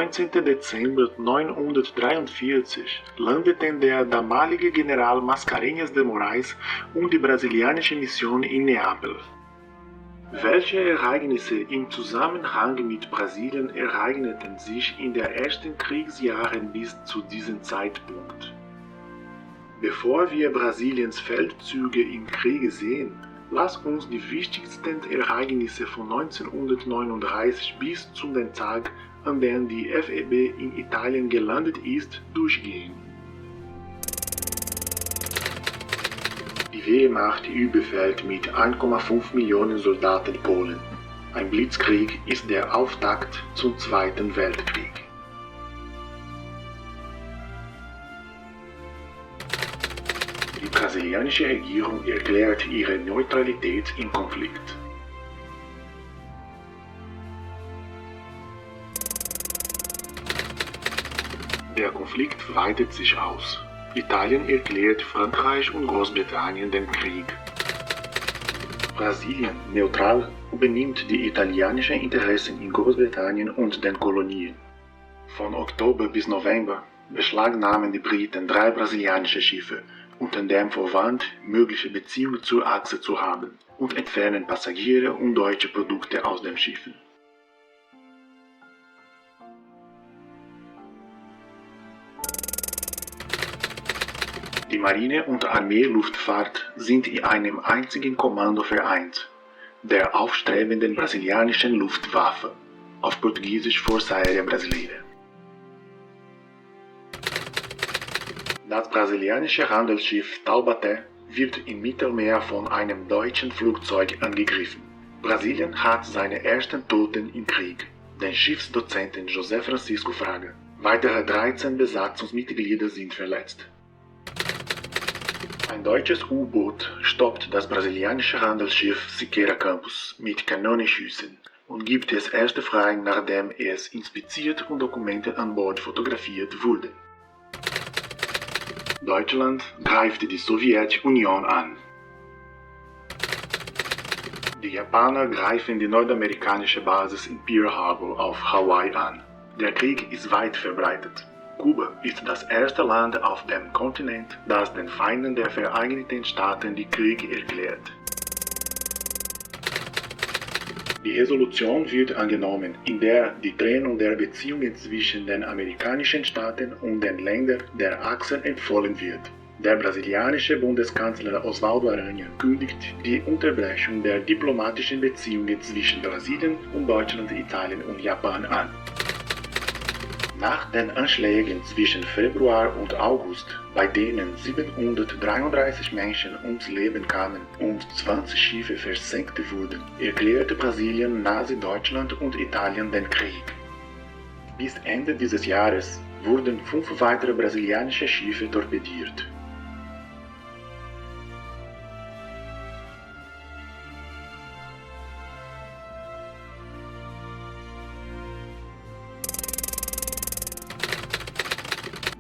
19. Dezember 943 landeten der damalige General Mascarenhas de Moraes und die brasilianische Mission in Neapel. Welche Ereignisse im Zusammenhang mit Brasilien ereigneten sich in den ersten Kriegsjahren bis zu diesem Zeitpunkt? Bevor wir Brasiliens Feldzüge im Krieg sehen, lass uns die wichtigsten Ereignisse von 1939 bis zu dem Tag, an dem die FEB in Italien gelandet ist, durchgehen. Die Wehrmacht überfällt mit 1,5 Millionen Soldaten Polen. Ein Blitzkrieg ist der Auftakt zum Zweiten Weltkrieg. Die brasilianische Regierung erklärt ihre Neutralität im Konflikt. Der Konflikt weitet sich aus. Italien erklärt Frankreich und Großbritannien den Krieg. Brasilien, neutral, übernimmt die italienischen Interessen in Großbritannien und den Kolonien. Von Oktober bis November beschlagnahmen die Briten 3 brasilianische Schiffe, unter dem Vorwand, mögliche Beziehungen zur Achse zu haben, und entfernen Passagiere und deutsche Produkte aus den Schiffen. Die Marine und Armee-Luftfahrt sind in einem einzigen Kommando vereint, der aufstrebenden brasilianischen Luftwaffe, auf Portugiesisch Força Aérea Brasileira. Das brasilianische Handelsschiff Taubaté wird im Mittelmeer von einem deutschen Flugzeug angegriffen. Brasilien hat seine ersten Toten im Krieg, den Schiffsdozenten José Francisco Fraga. Weitere 13 Besatzungsmitglieder sind verletzt. Ein deutsches U-Boot stoppt das brasilianische Handelsschiff Siqueira Campos mit Kanonenschüssen und gibt es erst frei, nachdem es inspiziert und Dokumente an Bord fotografiert wurden. Deutschland greift die Sowjetunion an. Die Japaner greifen die nordamerikanische Basis in Pearl Harbor auf Hawaii an. Der Krieg ist weit verbreitet. Kuba ist das erste Land auf dem Kontinent, das den Feinden der Vereinigten Staaten den Krieg erklärt. Die Resolution wird angenommen, in der die Trennung der Beziehungen zwischen den amerikanischen Staaten und den Ländern der Achse empfohlen wird. Der brasilianische Bundeskanzler Oswaldo Aranha kündigt die Unterbrechung der diplomatischen Beziehungen zwischen Brasilien und Deutschland, Italien und Japan an. Nach den Anschlägen zwischen Februar und August, bei denen 733 Menschen ums Leben kamen und 20 Schiffe versenkt wurden, erklärte Brasilien Nazi-Deutschland und Italien den Krieg. Bis Ende dieses Jahres wurden 5 weitere brasilianische Schiffe torpediert.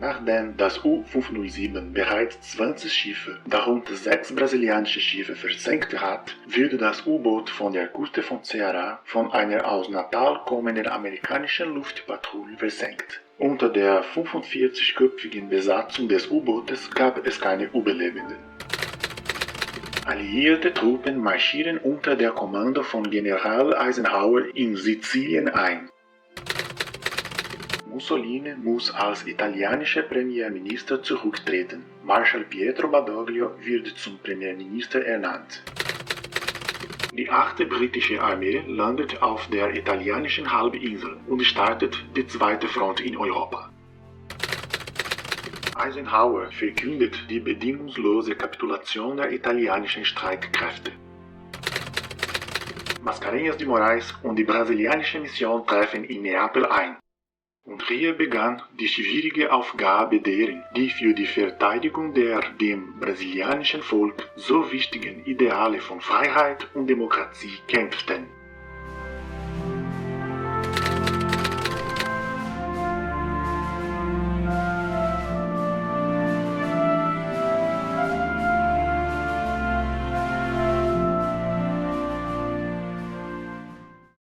Nachdem das U-507 bereits 20 Schiffe, darunter 6 brasilianische Schiffe, versenkt hat, wird das U-Boot von der Küste von Ceará von einer aus Natal kommenden amerikanischen Luftpatrouille versenkt. Unter der 45-köpfigen Besatzung des U-Bootes gab es keine Überlebenden. Alliierte Truppen marschieren unter der Kommando von General Eisenhower in Sizilien ein. Mussolini muss als italienischer Premierminister zurücktreten. Marschall Pietro Badoglio wird zum Premierminister ernannt. Die 8. britische Armee landet auf der italienischen Halbinsel und startet die zweite Front in Europa. Eisenhower verkündet die bedingungslose Kapitulation der italienischen Streitkräfte. Mascarenhas de Moraes und die brasilianische Mission treffen in Neapel ein. Und hier begann die schwierige Aufgabe derer, die für die Verteidigung der dem brasilianischen Volk so wichtigen Ideale von Freiheit und Demokratie kämpften.